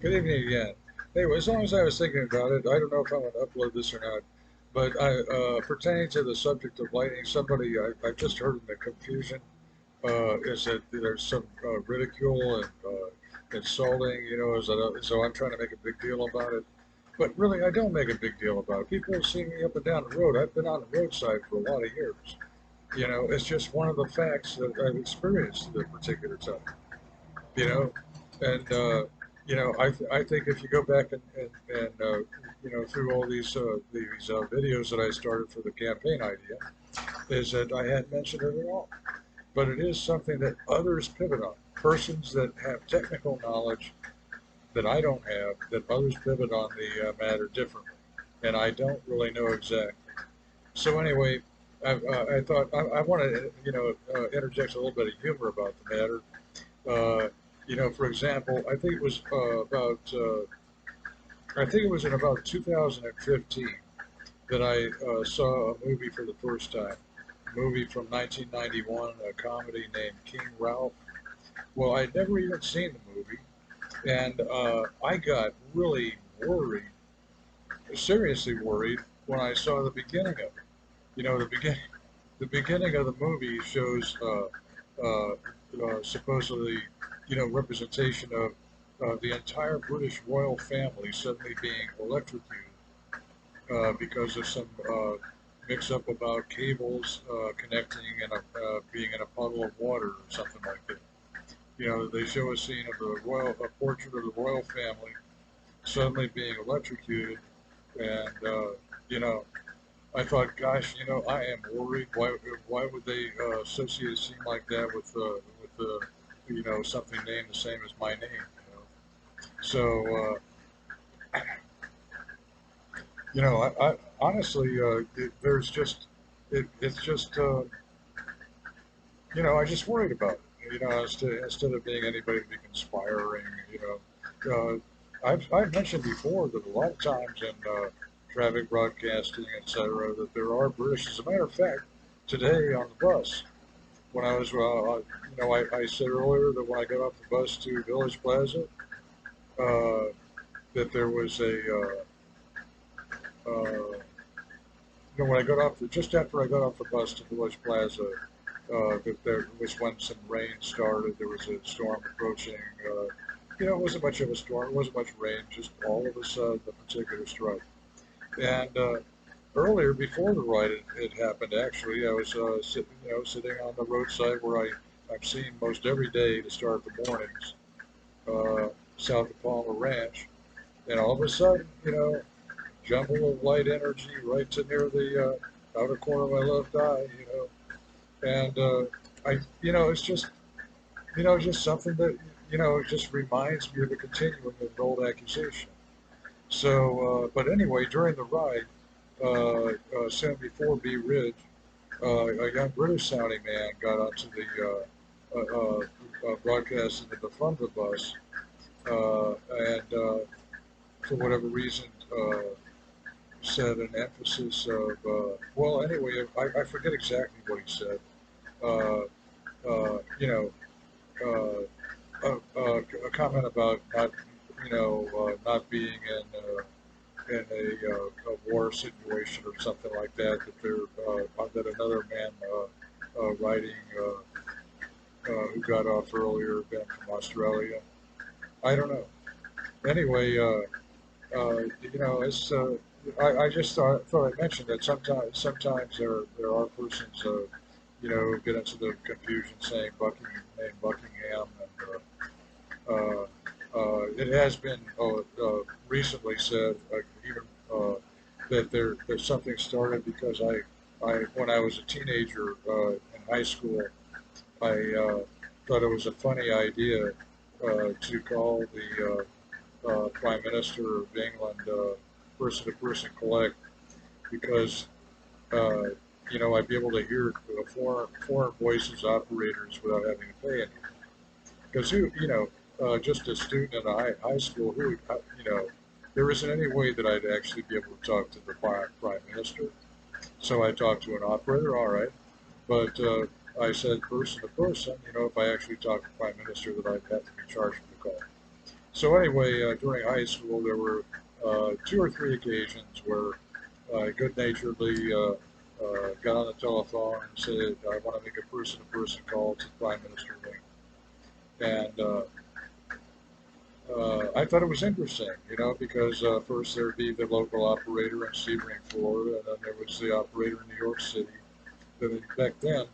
Good evening again. Anyway, as long as I was thinking about it, I don't know if I'm going to upload this or not, but pertaining to the subject of lighting, I've just heard in the confusion is that there's some ridicule and insulting, as though I'm trying to make a big deal about it. But really, I don't make a big deal about it. People see me up and down the road. I've been on the roadside for a lot of years. It's just one of the facts that I've experienced at a particular time. you know, and I think if you go back and through all these videos that I started for the campaign idea, is that I hadn't mentioned it at all, but it is something that others pivot on. Persons that have technical knowledge that I don't have, that others pivot on the matter differently, and I don't really know exactly. So anyway, I thought I want to interject a little bit of humor about the matter. For example, I think it was in about 2015 that I saw a movie for the first time. A movie from 1991, a comedy named King Ralph. Well, I'd never even seen the movie, and I got really worried, seriously worried, when I saw the beginning of it. The beginning of the movie shows supposedly, representation of the entire British royal family suddenly being electrocuted because of some mix-up about cables connecting and being in a puddle of water or something like that. They show a scene of a portrait of the royal family suddenly being electrocuted, and you know, I thought, gosh, I am worried. Why would they associate a scene like that with something named the same as my name? So, I honestly, there's just, it's just, I just worried about it. Instead of being anybody to be conspiring, I've mentioned before that a lot of times in traffic broadcasting, etc., that there are British. As a matter of fact, today on the bus, when I was, I said earlier that when I got off the bus to Village Plaza, uh, that there was when I got just after I got off the bus to Village Plaza, that there was when some rain started. There was a storm approaching. It wasn't much of a storm. It wasn't much rain. Just all of a sudden, the particular strike. And earlier, before the ride it happened, actually, I was sitting on the roadside where I'm seen most every day to start the mornings, uh, south of Palmer Ranch, and all of a sudden, jumble of light energy right to near the outer corner of my left eye, and it's just something that, it just reminds me of the continuing of an old accusation. So, but anyway, during the ride, soon before Bee Ridge, a young British sounding man got onto the broadcast into the front of the bus, and for whatever reason, said an emphasis of, well, anyway, I forget exactly what he said. Uh, uh, you know, a comment about not being in a war situation or something like that. That another man riding who got off earlier, been from Australia. I don't know. Anyway, it's I just thought I mentioned that sometimes there are persons who get into the confusion saying named Buckingham, and it has been recently said even that there's something started because I when I was a teenager in high school, I thought it was a funny idea to call the Prime Minister of England person-to-person collect, because uh, I'd be able to hear foreign voices operators without having to pay anything. Because just a student in a high school, there isn't any way that I'd actually be able to talk to the prime minister. So I talked to an operator, all right, but I said person to person, if I actually talked to the prime minister, that I'd have to be charged for the call. So anyway, during high school, there were two or three occasions where I good-naturedly got on the telephone and said, "I want to make a person-to-person call to Prime Minister Lincoln." And I thought it was interesting, because first there'd be the local operator in Sebring, Florida, and then there was the operator in New York City. Then back then,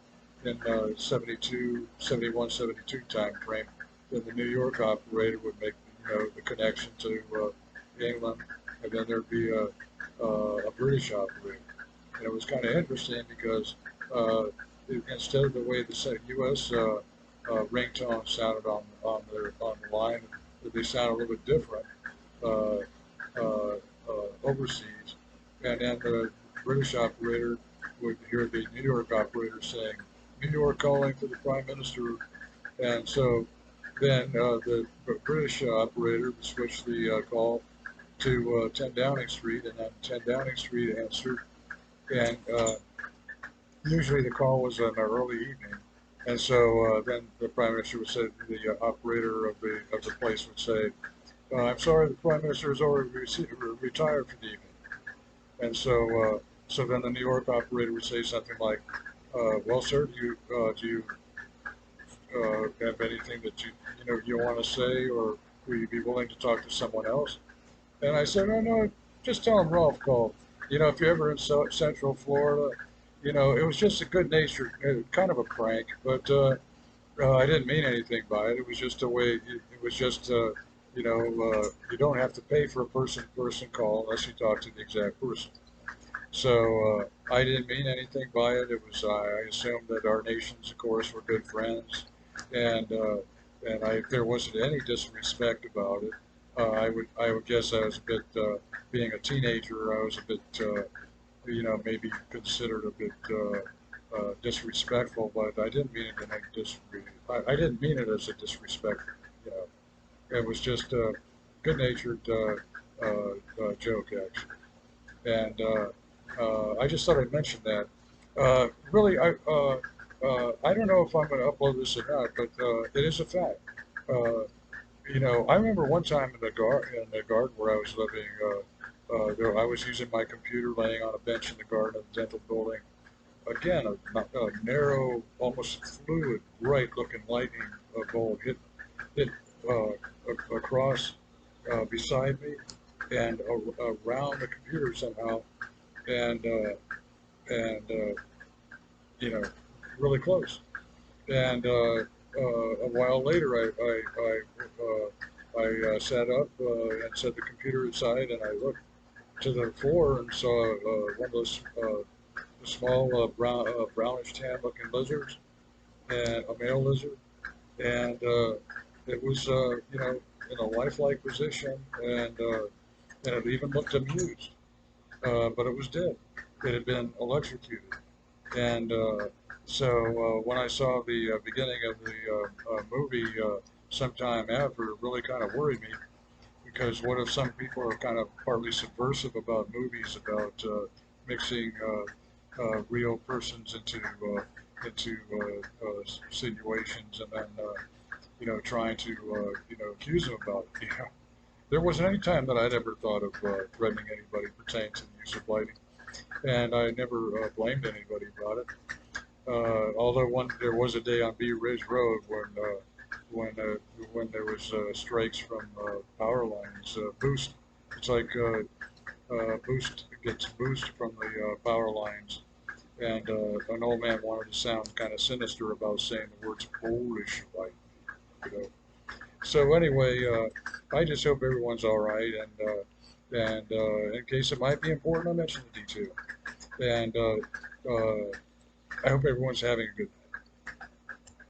in 72, 71, 72 time frame, then the New York operator would make the connection to England, and then there'd be a British operator. And it was kind of interesting because instead of the way the U.S. Ringtone sounded on the line, they sound a little bit different uh, overseas. And then the British operator would hear the New York operator saying, "New York calling for the Prime Minister." And so then the British operator would switch the call to 10 Downing Street, and then 10 Downing Street answered. And usually the call was in the early evening. And so then the Prime Minister would say, the operator of the place would say, "I'm sorry, the Prime Minister has already retired for the evening." And so then the New York operator would say something like, "Well, sir, do you have anything that you want to say, or will you be willing to talk to someone else?" And I said, "Oh no, just tell him Rolf called. If you're ever in Central Florida, it was just a good-natured, kind of a prank, but I didn't mean anything by it. It was just a way. It was just, you don't have to pay for a person-to-person call unless you talk to the exact person." So I didn't mean anything by it. It was I assumed that our nations, of course, were good friends, and if there wasn't any disrespect about it, I would guess I was a bit being a teenager. I was a bit maybe considered a bit disrespectful, but I didn't mean it in a I didn't mean it as a disrespect. You it was just a good-natured joke, actually. And I just thought I'd mention that. Really, I don't know if I'm going to upload this or not, but it is a fact. Uh, I remember one time in the garden where I was living. I was using my computer, laying on a bench in the garden of the dental building. Again, a narrow, almost fluid, bright-looking lightning bolt hit across beside me and around the computer somehow, and you know, really close. And a while later, I sat up and set the computer aside, and I looked to the floor and saw one of those small brownish tan looking lizards, and a male lizard, and it was in a lifelike position, and it even looked amused, but it was dead. It had been electrocuted. And when I saw the beginning of the movie sometime after, it really kind of worried me, because what if some people are kind of partly subversive about movies about mixing real persons into situations, and then trying to accuse them about it. There wasn't any time that I'd ever thought of threatening anybody pertaining to the use of lighting, and I never blamed anybody about it. Although there was a day on Bee Ridge Road when uh, when there was strikes from power lines, boost. It's like boost gets boost from the power lines, and an old man wanted to sound kind of sinister about saying the words Polish light. You know. So anyway, I just hope everyone's all right, and in case it might be important, I'll mention the detail. And I hope everyone's having a good night.